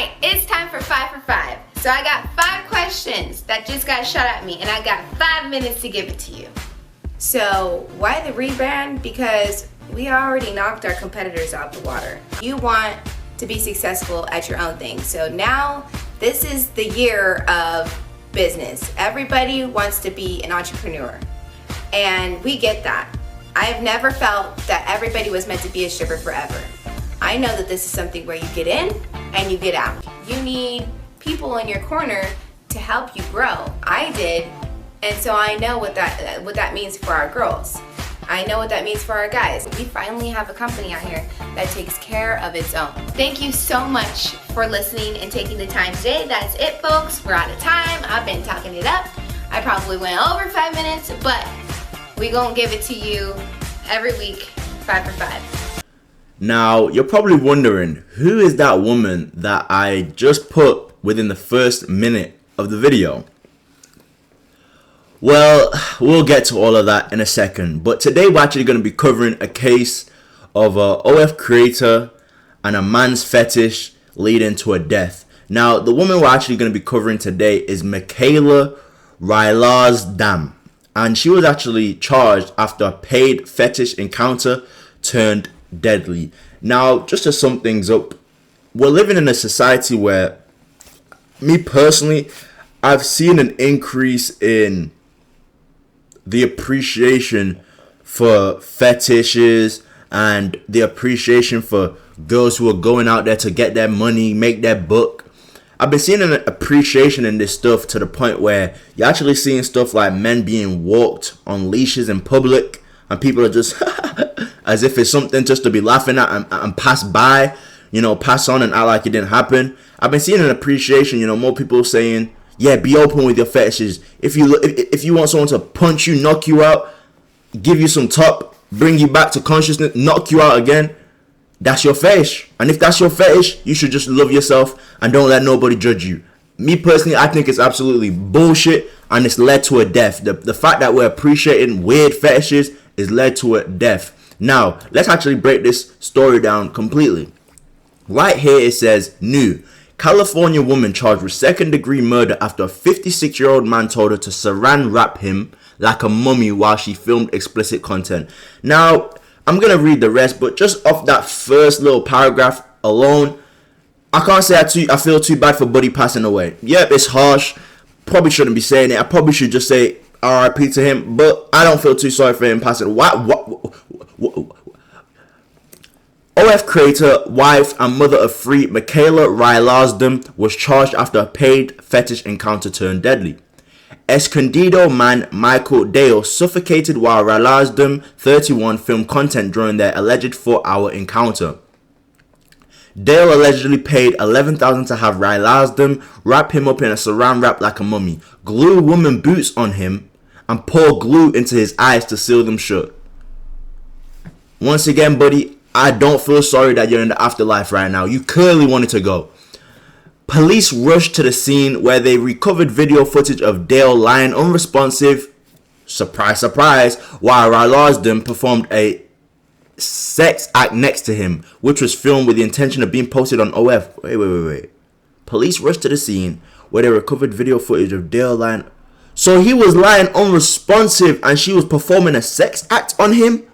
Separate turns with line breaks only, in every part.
right, it's time for 5 for 5. So I got 5 questions that just got shot at me, and I got 5 minutes to give it to you. So why the rebrand? Because we already knocked our competitors out the water. You want to be successful at your own thing. So now this is the year of business. Everybody wants to be an entrepreneur, and we get that. I've never felt that everybody was meant to be a stripper forever. I know that this is something where you get in and you get out. You need people in your corner to help you grow. I did, and so I know what that means for our girls. I know what that means for our guys. We finally have a company out here that takes care of its own. Thank you so much for listening and taking the time today. That's it, folks. We're out of time. I've been talking it up. I probably went over 5 minutes, but we gonna give it to you every week, 5 for 5.
Now, you're probably wondering, who is that woman that I just put within the first minute of the video? Well, we'll get to all of that in a second, but today we're actually going to be covering a case of a OF creator and a man's fetish leading to a death. Now, the woman we're actually going to be covering today is Michaela Rylaarsdam, and she was actually charged after a paid fetish encounter turned deadly. Now, just to sum things up, we're living in a society where, me personally, I've seen an increase in the appreciation for fetishes and the appreciation for girls who are going out there to get their money, make their buck. I've been seeing an appreciation in this stuff to the point where you're actually seeing stuff like men being walked on leashes in public, and people are just as if it's something just to be laughing at and pass by, pass on and act like it didn't happen. I've been seeing an appreciation, more people saying, yeah, be open with your fetishes. If you want someone to punch you, knock you out, give you some top, bring you back to consciousness, knock you out again, that's your fetish. And if that's your fetish, you should just love yourself and don't let nobody judge you. Me personally, I think it's absolutely bullshit, and it's led to a death. The fact that we're appreciating weird fetishes is led to a death. Now, let's actually break this story down completely. Right here it says, new California woman charged with second-degree murder after a 56-year-old man told her to Saran wrap him like a mummy while she filmed explicit content. Now, I'm going to read the rest, but just off that first little paragraph alone, I can't say I feel too bad for Buddy passing away. Yep, it's harsh. Probably shouldn't be saying it. I probably should just say RIP to him, but I don't feel too sorry for him passing. OF creator, wife, and mother of 3, Michaela Rylaarsdam, was charged after a paid fetish encounter turned deadly. Escondido man Michael Dale suffocated while Rylaarsdam, 31, filmed content during their alleged 4-hour encounter. Dale allegedly paid $11,000 to have Rylaarsdam wrap him up in a saran wrap like a mummy, glue woman boots on him, and pour glue into his eyes to seal them shut. Once again, buddy, I don't feel sorry that you're in the afterlife right now. You clearly wanted to go. Police rushed to the scene where they recovered video footage of Dale lying unresponsive, surprise, surprise, while Rylaarsdam performed a sex act next to him, which was filmed with the intention of being posted on OF. Wait. Police rushed to the scene where they recovered video footage of Dale lying. So he was lying unresponsive and she was performing a sex act on him?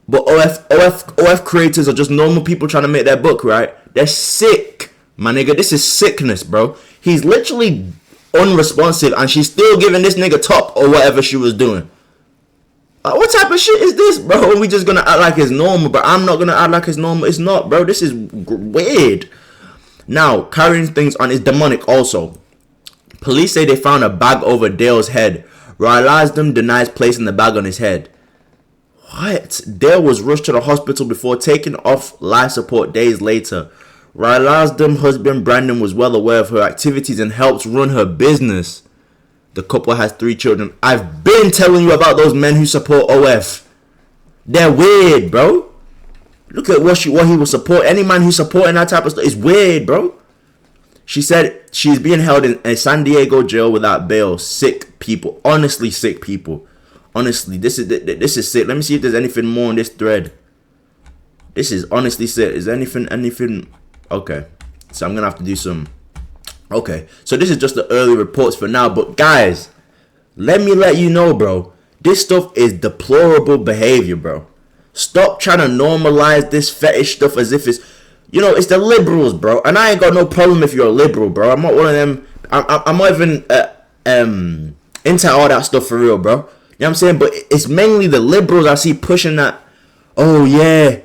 But OF creators are just normal people trying to make their buck, right? They're sick, my nigga. This is sickness, bro. He's literally unresponsive and she's still giving this nigga top or whatever she was doing. What type of shit is this, bro? Are we just gonna act like it's normal? But I'm not gonna act like it's normal. It's not, bro. This is weird. Now, carrying things on is demonic also. Police say they found a bag over Dale's head. Rylaarsdam denies placing the bag on his head. What? Dale was rushed to the hospital before taking off life support days later. Rylaarsdam's husband Brandon was well aware of her activities and helped run her business. The couple has 3 children. I've been telling you about those men who support OF. They're weird, bro. Look at what he was support. Any man who's supporting that type of stuff is weird, bro. She said she's being held in a San Diego jail without bail. Sick people. Honestly, sick people. Honestly, this is sick. Let me see if there's anything more on this thread. This is honestly sick. Is anything? Okay. So I'm gonna have to do some. Okay, so this is just the early reports for now. But guys, let me let you know, bro. This stuff is deplorable behavior, bro. Stop trying to normalize this fetish stuff as if it's, it's the liberals, bro. And I ain't got no problem if you're a liberal, bro. I'm not one of them. I'm not even into all that stuff for real, bro. You know what I'm saying? But it's mainly the liberals I see pushing that. Oh yeah,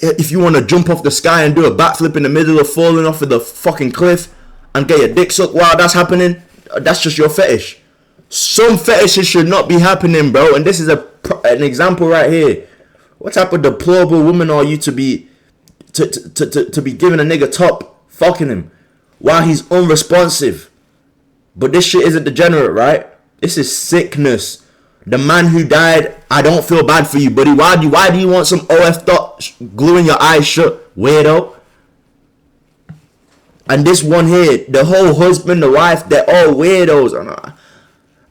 if you want to jump off the sky and do a backflip in the middle of falling off of the fucking cliff and get your dick sucked while that's happening, that's just your fetish. Some fetishes should not be happening, bro. And this is an example right here. What type of deplorable woman are you to be giving a nigga top fucking him while he's unresponsive? But this shit isn't degenerate, right? This is sickness. The man who died, I don't feel bad for you, buddy. Why do you want some OF dot gluing your eyes shut, weirdo? And this one here, the whole husband, the wife, they're all weirdos.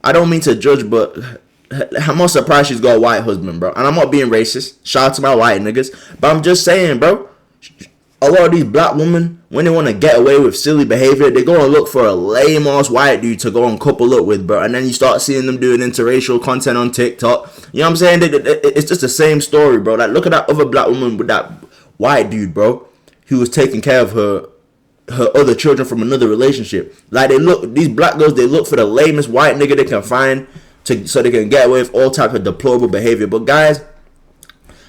I don't mean to judge, but I'm not surprised she's got a white husband, bro. And I'm not being racist. Shout out to my white niggas. But I'm just saying, bro. A lot of these black women, when they want to get away with silly behavior, they go and look for a lame-ass white dude to go and couple up with, bro. And then you start seeing them doing interracial content on TikTok. You know what I'm saying? It's just the same story, bro. Like, look at that other black woman with that white dude, bro, who was taking care of her other children from another relationship. Like, these black girls, they look for the lamest white nigga they can find so they can get away with all type of deplorable behavior. But guys,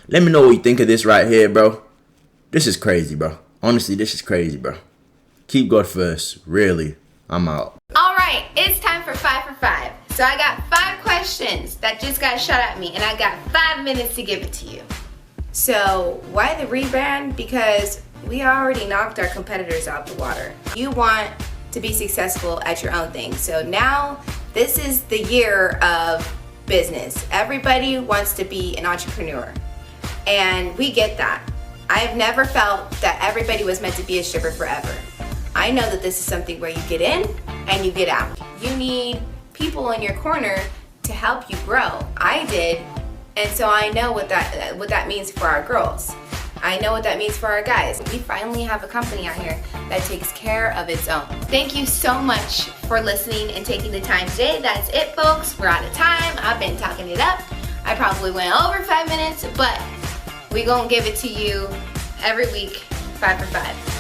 let me know what you think of this right here, bro. This is crazy, bro. Honestly, this is crazy, bro. Keep God first. Really. I'm out.
All right, it's time for 5 for 5. So I got 5 questions that just got shot at me, and I got 5 minutes to give it to you. So why the rebrand? Because we already knocked our competitors out the water. You want to be successful at your own thing. So now this is the year of business. Everybody wants to be an entrepreneur, and we get that. I've never felt that everybody was meant to be a stripper forever. I know that this is something where you get in and you get out. You need people in your corner to help you grow. I did, and so I know what that means for our girls. I know what that means for our guys. We finally have a company out here that takes care of its own. Thank you so much for listening and taking the time today. That's it, folks. We're out of time. I've been talking it up. I probably went over 5 minutes, but we gonna give it to you every week, 5 for 5.